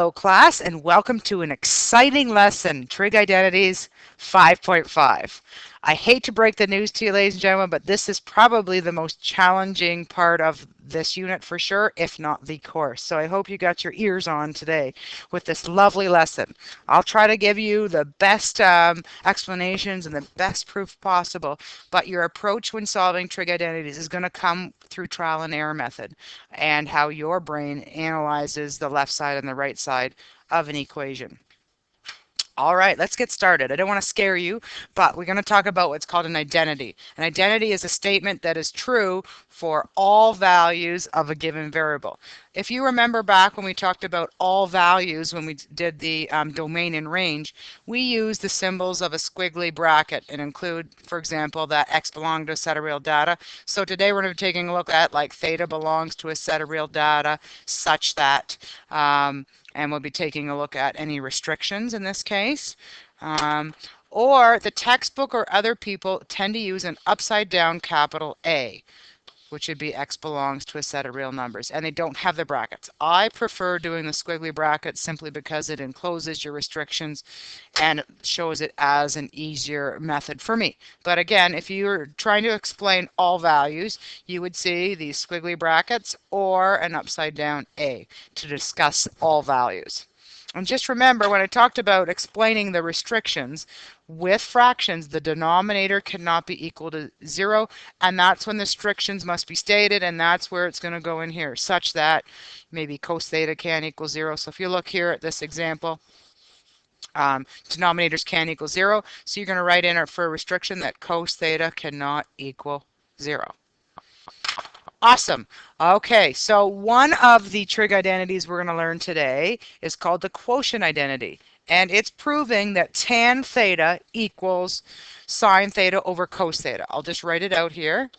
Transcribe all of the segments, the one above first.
Hello class and welcome to an exciting lesson, Trig Identities 5.5. I hate to break the news to you ladies and gentlemen, but this is probably the most challenging part of this unit for sure, if not the course. So I hope you got your ears on today with this lovely lesson. I'll try to give you the best explanations and the best proof possible, but your approach when solving trig identities is going to come through trial and error method and how your brain analyzes the left side and the right side of an equation. All right, let's get started. I don't want to scare you, but we're going to talk about what's called an identity. An identity is a statement that is true for all values of a given variable. If you remember back when we talked about all values, when we did the domain and range, we used the symbols of a squiggly bracket and include, for example, that x belonged to a set of real data. So today we're going to be taking a look at like theta belongs to a set of real data such that and we'll be taking a look at any restrictions in this case. Or the textbook or other people tend to use an upside down capital A, which would be x belongs to a set of real numbers, and they don't have the brackets. I prefer doing the squiggly brackets simply because it encloses your restrictions and shows it as an easier method for me. But again, if you're trying to explain all values, you would see these squiggly brackets or an upside down A to discuss all values. And just remember, when I talked about explaining the restrictions, with fractions, the denominator cannot be equal to 0, and that's when the restrictions must be stated, and that's where it's going to go in here, such that maybe cos theta can equal 0. So if you look here at this example, denominators can equal 0, so you're going to write in for a restriction that cos theta cannot equal 0. Awesome. Okay, so one of the trig identities we're going to learn today is called the quotient identity. And it's proving that tan theta equals sine theta over cos theta. I'll just write it out here.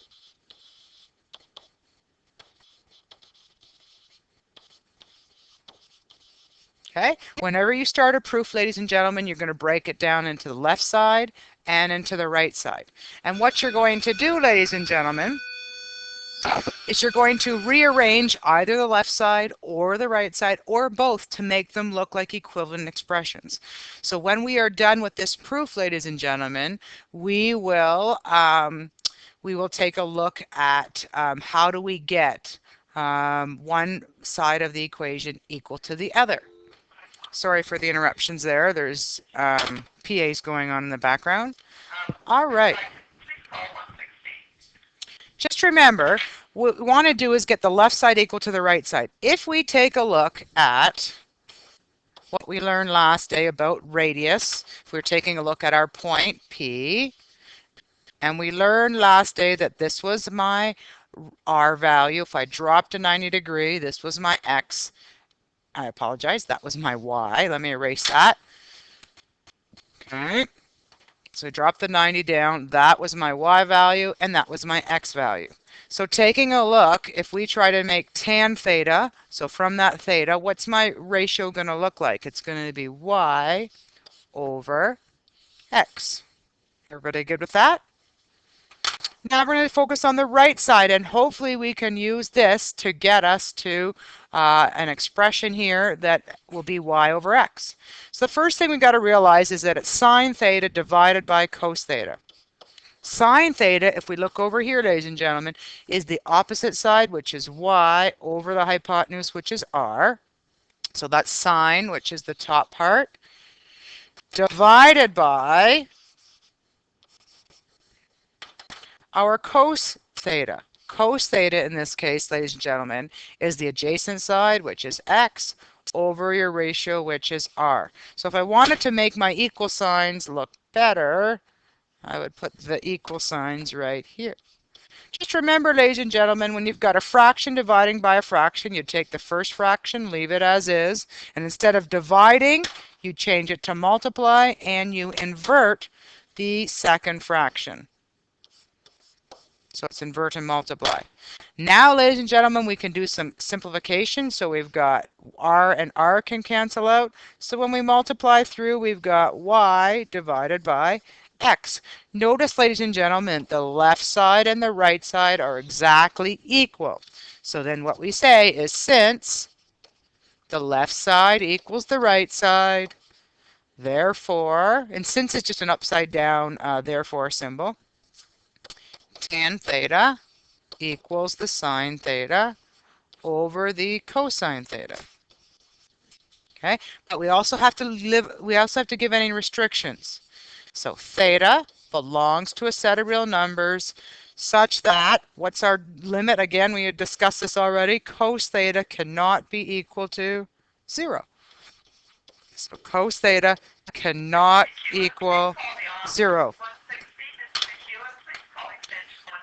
Okay, whenever you start a proof, ladies and gentlemen, you're going to break it down into the left side and into the right side. And what you're going to do, ladies and gentlemen, is you're going to rearrange either the left side or the right side or both to make them look like equivalent expressions. So when we are done with this proof, ladies and gentlemen, we will take a look at how do we get one side of the equation equal to the other. Sorry for the interruptions there. There's PAs going on in the background. All right. Just remember, what we want to do is get the left side equal to the right side. If we take a look at what we learned last day about radius, if we're taking a look at our point P, and we learned last day that this was my R value. If I dropped to 90 degrees, this was my X. I apologize, that was my Y. Let me erase that. Okay. So drop the 90 down, that was my Y value, and that was my X value. So taking a look, if we try to make tan theta, so from that theta, what's my ratio going to look like? It's going to be Y over X. Everybody good with that? Now we're going to focus on the right side, and hopefully we can use this to get us to an expression here that will be y over x. So the first thing we've got to realize is that it's sine theta divided by cos theta. Sine theta, if we look over here, ladies and gentlemen, is the opposite side, which is y, over the hypotenuse, which is r. So that's sine, which is the top part, divided by our cos theta. Cos theta in this case, ladies and gentlemen, is the adjacent side, which is x, over your ratio, which is r. So if I wanted to make my equal signs look better, I would put the equal signs right here. Just remember, ladies and gentlemen, when you've got a fraction dividing by a fraction, you take the first fraction, leave it as is, and instead of dividing, you change it to multiply, and you invert the second fraction. So it's invert and multiply. Now, ladies and gentlemen, we can do some simplification. So we've got r and r can cancel out. So when we multiply through, we've got y divided by x. Notice, ladies and gentlemen, the left side and the right side are exactly equal. So then what we say is since the left side equals the right side. Therefore, and since it's just an upside down therefore symbol, tan theta equals the sine theta over the cosine theta. Okay, but we also have to give any restrictions. So theta belongs to a set of real numbers such that, what's our limit? Again, we had discussed this already. Cos theta cannot be equal to 0. So cos theta cannot equal 0.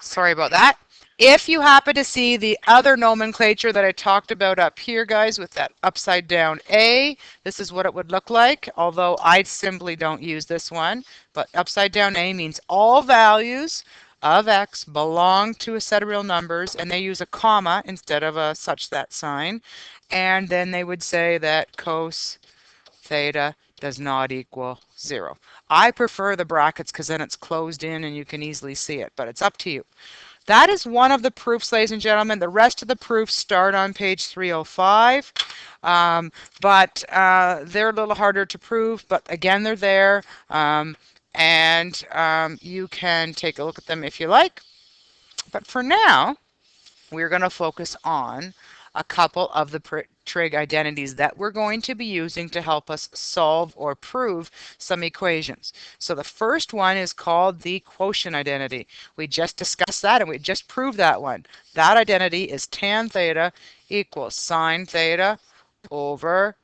Sorry about that. If you happen to see the other nomenclature that I talked about up here, guys, with that upside down A, this is what it would look like, although I simply don't use this one. But upside down A means all values of x belong to a set of real numbers, and they use a comma instead of a such that sign. And then they would say that cos theta does not equal 0. I prefer the brackets because then it's closed in and you can easily see it, but it's up to you. That is one of the proofs, ladies and gentlemen. The rest of the proofs start on page 305, but they're a little harder to prove, but again, they're there, and you can take a look at them if you like. But for now, we're going to focus on a couple of the trig identities that we're going to be using to help us solve or prove some equations. So the first one is called the quotient identity. We just discussed that and we just proved that one. That identity is tan theta equals sine theta over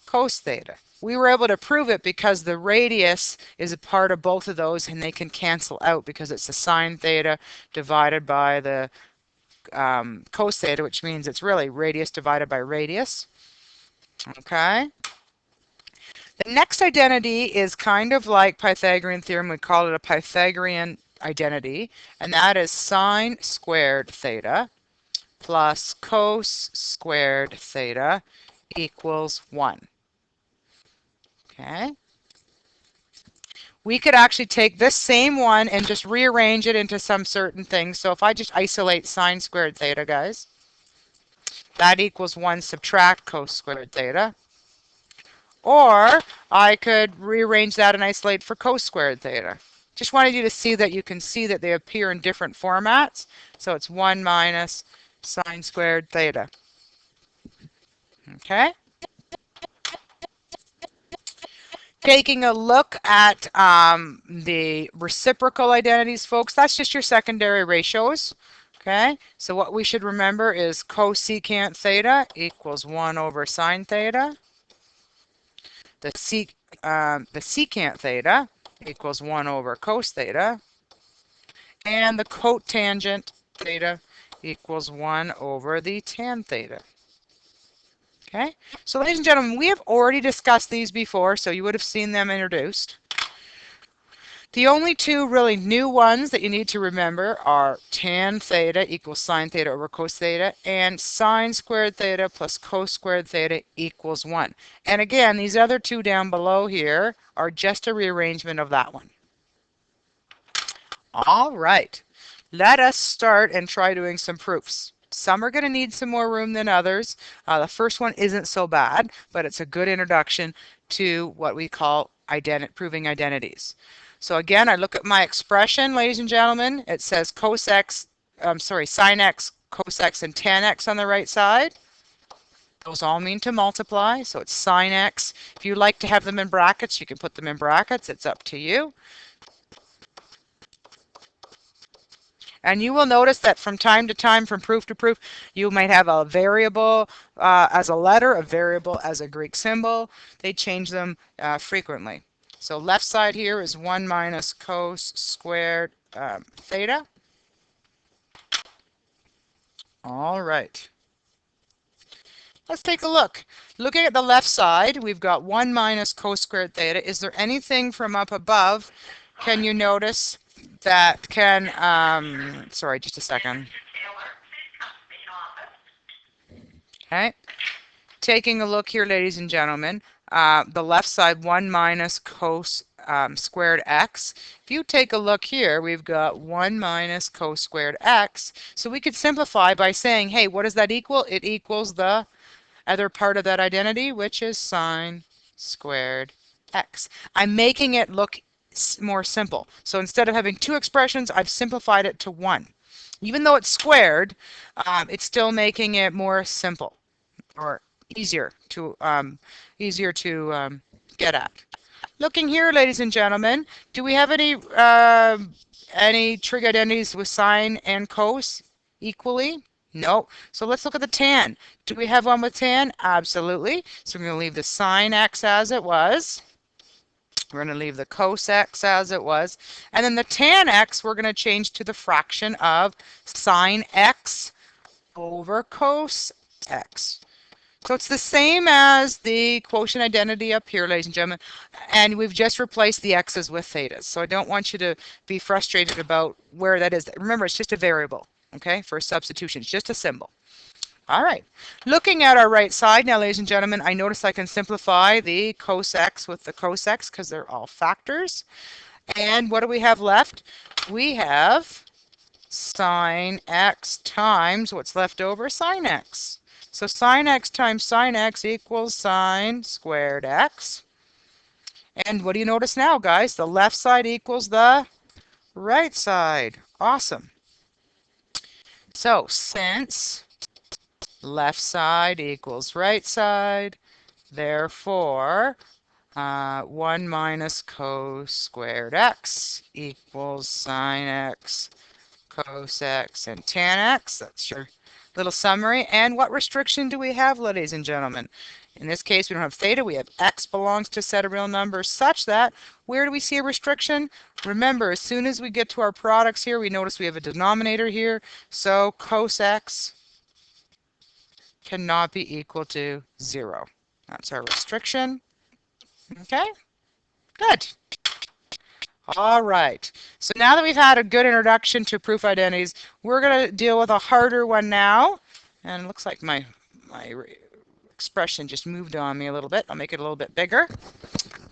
cos theta. We were able to prove it because the radius is a part of both of those and they can cancel out because it's the sine theta divided by the cos theta, which means it's really radius divided by radius. Okay. The next identity is kind of like Pythagorean theorem. We call it a Pythagorean identity, and that is sine squared theta plus cos squared theta equals 1. Okay. We could actually take this same one and just rearrange it into some certain things. So if I just isolate sine squared theta, guys, that equals 1 subtract cos squared theta. Or I could rearrange that and isolate for cos squared theta. Just wanted you to see that you can see that they appear in different formats. So it's 1 minus sine squared theta. Okay. Taking a look at the reciprocal identities, folks, that's just your secondary ratios. Okay, so what we should remember is cosecant theta equals 1 over sine theta. The secant theta equals 1 over cos theta. And the cotangent theta equals 1 over the tan theta. Okay, so ladies and gentlemen, we have already discussed these before, so you would have seen them introduced. The only two really new ones that you need to remember are tan theta equals sine theta over cos theta, and sine squared theta plus cos squared theta equals 1. And again, these other two down below here are just a rearrangement of that one. All right, let us start and try doing some proofs. Some are going to need some more room than others. The first one isn't so bad, but it's a good introduction to what we call proving identities. So again, I look at my expression, ladies and gentlemen. It says sine x, cos x, and tan x on the right side. Those all mean to multiply, so it's sine x. If you like to have them in brackets, you can put them in brackets. It's up to you. And you will notice that from time to time, from proof to proof, you might have a variable as a letter, a variable as a Greek symbol. They change them frequently. So left side here is 1 minus cos squared theta. All right. Let's take a look. Looking at the left side, we've got 1 minus cos squared theta. Is there anything from up above? Can you notice that can, sorry, just a second. Okay. Taking a look here, ladies and gentlemen, the left side, 1 minus cos squared x. If you take a look here, we've got 1 minus cos squared x. So we could simplify by saying, hey, what does that equal? It equals the other part of that identity, which is sine squared x. I'm making it look more simple. So instead of having two expressions, I've simplified it to one. Even though it's squared, it's still making it more simple or easier to get at. Looking here, ladies and gentlemen, do we have any trig identities with sine and cos equally? No. So let's look at the tan. Do we have one with tan? Absolutely. So we're going to leave the sine x as it was. We're going to leave the cos x as it was. And then the tan x, we're going to change to the fraction of sine x over cos x. So it's the same as the quotient identity up here, ladies and gentlemen, and we've just replaced the x's with thetas. So I don't want you to be frustrated about where that is. Remember, it's just a variable, okay, for substitution. It's just a symbol. All right. Looking at our right side now, ladies and gentlemen, I notice I can simplify the cos x with the cos x because they're all factors. And what do we have left? We have sine x times what's left over, sine x. So sine x times sine x equals sine squared x. And what do you notice now, guys? The left side equals the right side. Awesome. So since left side equals right side, therefore 1 minus cos squared x equals sine x cos x and tan x. That's your little summary. And what restriction do we have, ladies and gentlemen? In this case, we don't have theta. We have x belongs to a set of real numbers such that, where do we see a restriction? Remember, as soon as we get to our products here, we notice we have a denominator here. So cos x cannot be equal to 0. That's our restriction. Okay, good. All right, so now that we've had a good introduction to proof identities, we're going to deal with a harder one now. And it looks like my expression just moved on me a little bit. I'll make it a little bit bigger.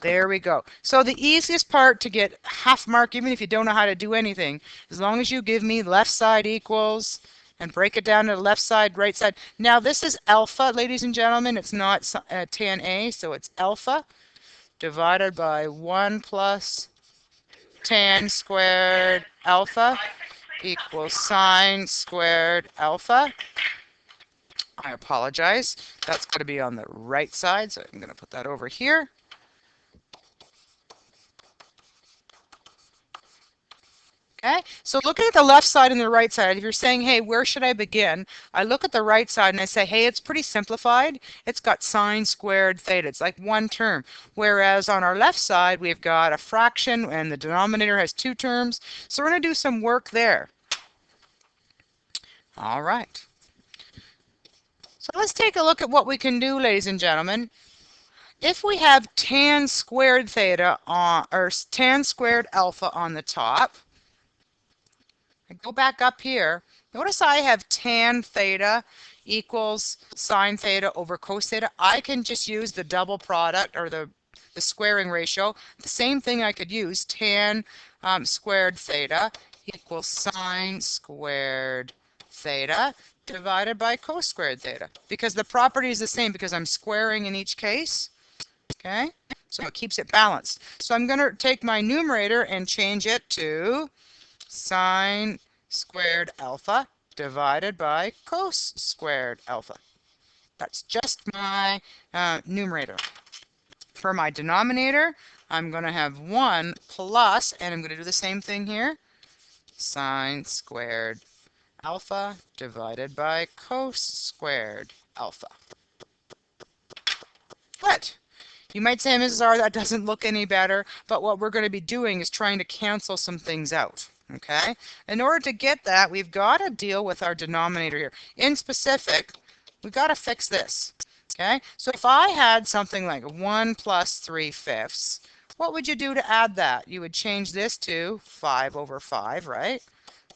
There we go. So the easiest part to get half mark, even if you don't know how to do anything, as long as you give me left side equals and break it down to the left side, right side. Now this is alpha, ladies and gentlemen. It's not tan A, so it's alpha divided by 1 plus tan squared alpha equals sine squared alpha. I apologize. That's got to be on the right side, so I'm going to put that over here. Okay, so looking at the left side and the right side, if you're saying, hey, where should I begin? I look at the right side and I say, hey, it's pretty simplified. It's got sine squared theta. It's like one term. Whereas on our left side, we've got a fraction and the denominator has two terms. So we're going to do some work there. All right. So let's take a look at what we can do, ladies and gentlemen. If we have tan squared theta on, or tan squared alpha on the top, I go back up here. Notice I have tan theta equals sine theta over cos theta. I can just use the double product or the squaring ratio. The same thing I could use, tan squared theta equals sine squared theta divided by cos squared theta, because the property is the same because I'm squaring in each case. Okay, so it keeps it balanced. So I'm going to take my numerator and change it to sine squared alpha divided by cos squared alpha. That's just my numerator. For my denominator, I'm going to have 1 plus, and I'm going to do the same thing here, sine squared alpha divided by cos squared alpha. Good. You might say, Mrs. R, that doesn't look any better, but what we're going to be doing is trying to cancel some things out. Okay? In order to get that, we've got to deal with our denominator here. In specific, we've got to fix this. Okay? So if I had something like 1 plus 3/5, what would you do to add that? You would change this to 5 over 5, right?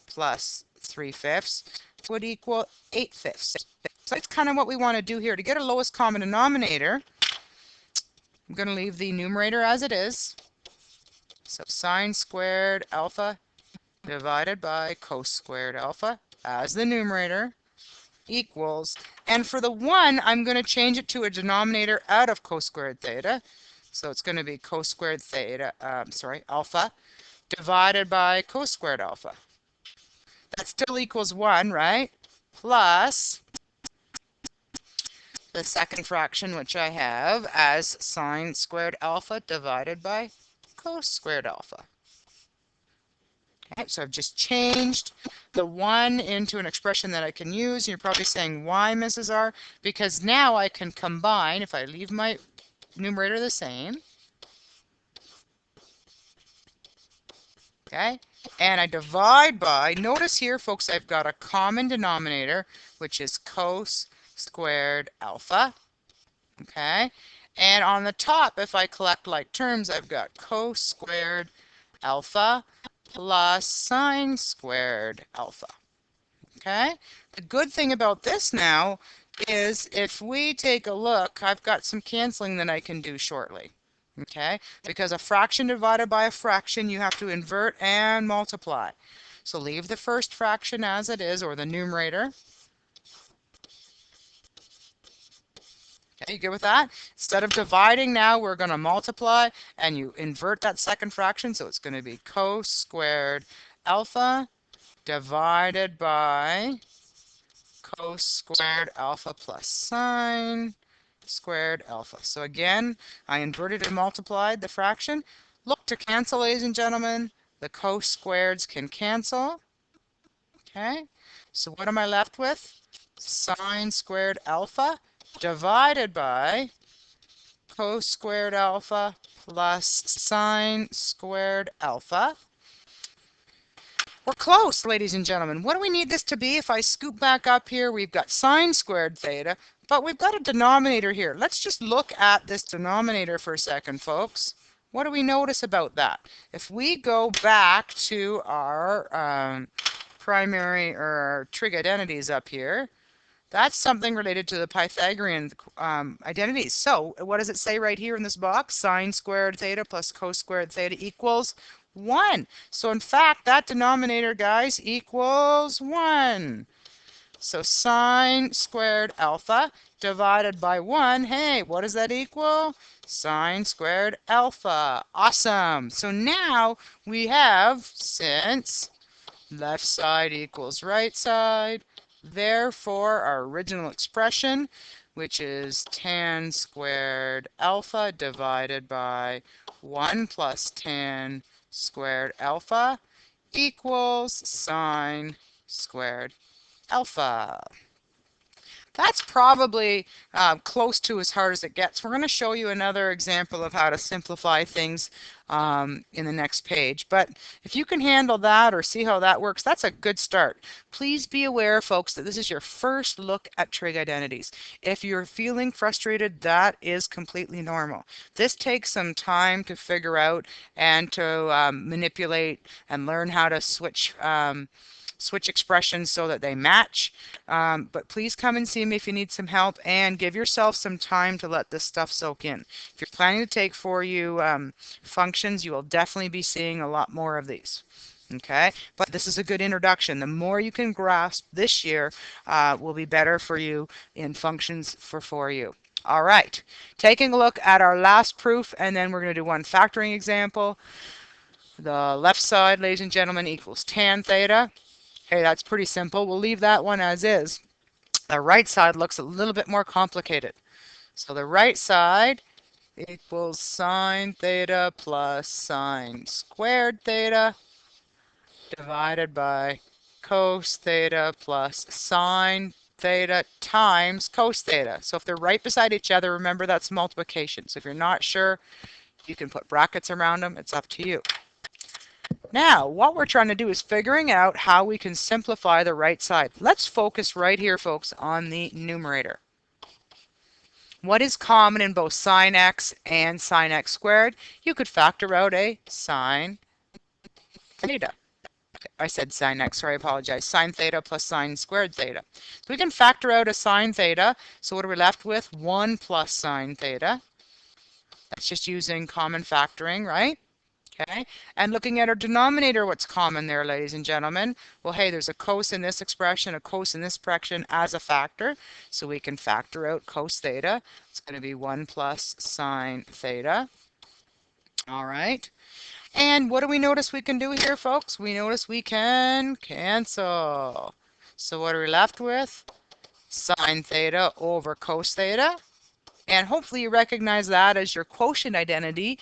Plus 3/5 would equal 8/5. So that's kind of what we want to do here. To get a lowest common denominator, I'm going to leave the numerator as it is. So sine squared alpha divided by cos squared alpha as the numerator. equals, and for the 1, I'm going to change it to a denominator out of cosquared theta. So it's going to be cosquared theta, alpha, divided by cosquared alpha. That still equals 1, right? Plus the second fraction, which I have as sine squared alpha divided by cos squared alpha. Okay, so I've just changed the 1 into an expression that I can use. You're probably saying, why, Mrs. R? Because now I can combine, if I leave my numerator the same, okay, and I divide by, notice here, folks, I've got a common denominator, which is cos squared alpha, okay, and on the top, if I collect like terms, I've got cos squared alpha plus sine squared alpha. Okay, the good thing about this now is if we take a look, I've got some canceling that I can do shortly. Okay, because a fraction divided by a fraction, you have to invert and multiply. So leave the first fraction as it is, or the numerator. Okay, you good with that? Instead of dividing now, we're going to multiply, and you invert that second fraction, so it's going to be cos squared alpha divided by cos squared alpha plus sine squared alpha. So again, I inverted and multiplied the fraction. Look to cancel, ladies and gentlemen. The cos squareds can cancel. Okay, so what am I left with? Sine squared alpha divided by cos squared alpha plus sine squared alpha. We're close, ladies and gentlemen. What do we need this to be? If I scoop back up here, we've got sine squared theta, but we've got a denominator here. Let's just look at this denominator for a second, folks. What do we notice about that? If we go back to our primary or our trig identities up here, that's something related to the Pythagorean identities. So what does it say right here in this box? Sine squared theta plus cos squared theta equals 1. So in fact, that denominator, guys, equals 1. So sine squared alpha divided by 1, hey, what does that equal? Sine squared alpha. Awesome. So now we have, since left side equals right side, therefore our original expression, which is tan squared alpha divided by 1 plus tan squared alpha equals sine squared alpha. That's probably close to as hard as it gets. We're going to show you another example of how to simplify things in the next page. But if you can handle that or see how that works, that's a good start. Please be aware, folks, that this is your first look at trig identities. If you're feeling frustrated, that is completely normal. This takes some time to figure out and to manipulate and learn how to switch expressions so that they match. But please come and see me if you need some help, and give yourself some time to let this stuff soak in. If you're planning to take 4U functions, you will definitely be seeing a lot more of these. Okay, but this is a good introduction. The more you can grasp this year will be better for you in functions for 4U. All right, taking a look at our last proof, and then we're going to do one factoring example. The left side, ladies and gentlemen, equals tan theta. Okay, that's pretty simple. We'll leave that one as is. The right side looks a little bit more complicated. So the right side equals sine theta plus sine squared theta divided by cos theta plus sine theta times cos theta. So if they're right beside each other, remember that's multiplication. So if you're not sure, you can put brackets around them. It's up to you. Now, what we're trying to do is figuring out how we can simplify the right side. Let's focus right here, folks, on the numerator. What is common in both sine x and sine x squared? You could factor out a sine theta. I said sine x, sorry, I apologize. Sine theta plus sine squared theta. So we can factor out a sine theta. So what are we left with? 1 plus sine theta. That's just using common factoring, right? Okay, and looking at our denominator, what's common there, ladies and gentlemen? Well, hey, there's a cos in this expression, a cos in this expression as a factor. So we can factor out cos theta. It's going to be 1 plus sine theta. All right. And what do we notice we can do here, folks? We notice we can cancel. So what are we left with? Sine theta over cos theta. And hopefully you recognize that as your quotient identity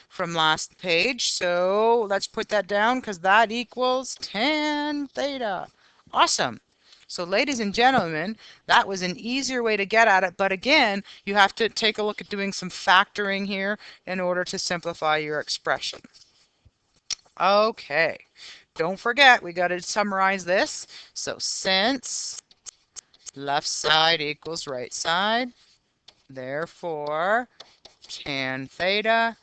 from last page. So let's put that down because that equals tan theta. Awesome. So ladies and gentlemen, that was an easier way to get at it. But again, you have to take a look at doing some factoring here in order to simplify your expression. Okay. Don't forget, we got to summarize this. So since left side equals right side, therefore, tan theta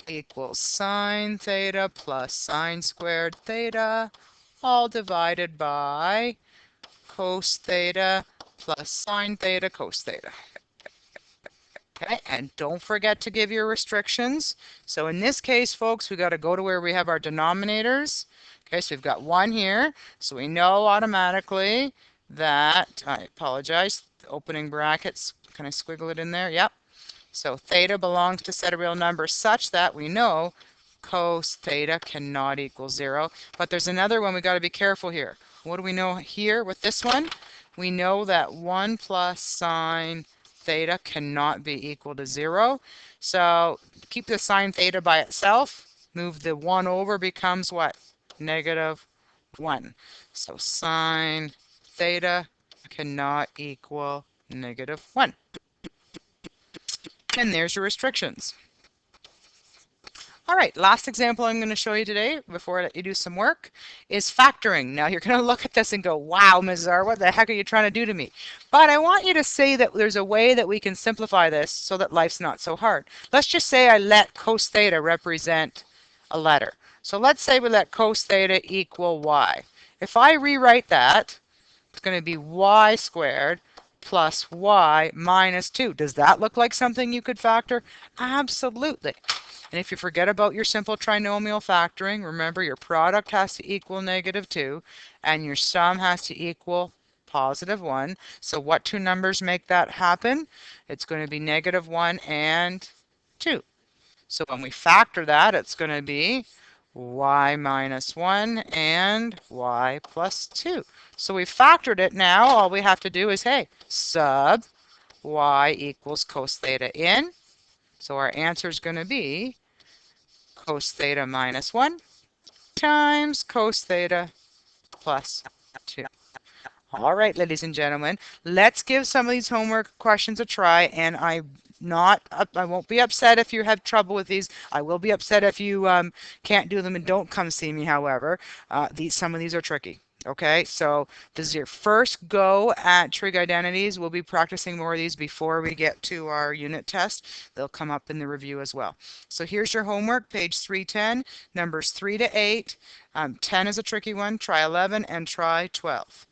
equals sine theta plus sine squared theta, all divided by cos theta plus sine theta cos theta. Okay, and don't forget to give your restrictions. So in this case, folks, we got to go to where we have our denominators. Okay, so we've got 1 here. So we know automatically that, I apologize, the opening brackets, can I squiggle it in there? Yep. So theta belongs to set of real numbers such that we know cos theta cannot equal 0. But there's another one we got to be careful here. What do we know here with this one? We know that 1 plus sine theta cannot be equal to 0. So keep the sine theta by itself. Move the 1 over, becomes what? Negative 1. So sine theta cannot equal negative 1. And there's your restrictions. All right, last example I'm going to show you today before I let you do some work is factoring. Now you're going to look at this and go, wow, Ms. Czar, what the heck are you trying to do to me? But I want you to say that there's a way that we can simplify this so that life's not so hard. Let's just say I let cos theta represent a letter. So let's say we let cos theta equal y. If I rewrite that, it's going to be y squared plus y minus 2. Does that look like something you could factor? Absolutely. And if you forget about your simple trinomial factoring, remember your product has to equal negative 2 and your sum has to equal positive 1. So what two numbers make that happen? It's going to be negative 1 and 2. So when we factor that, it's going to be y minus 1 and y plus 2. So we factored it. Now all we have to do is, hey, sub y equals cos theta in. So our answer is going to be cos theta minus 1 times cos theta plus 2. All right, ladies and gentlemen, let's give some of these homework questions a try. And I won't be upset if you have trouble with these. I will be upset if you can't do them and don't come see me. However, some of these are tricky. Okay, so this is your first go at trig identities. We'll be practicing more of these before we get to our unit test. They'll come up in the review as well. So here's your homework, page 310, numbers 3 to 8. 10 is a tricky one. Try 11 and try 12.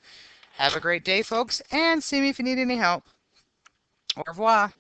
Have a great day, folks, and see me if you need any help. Au revoir.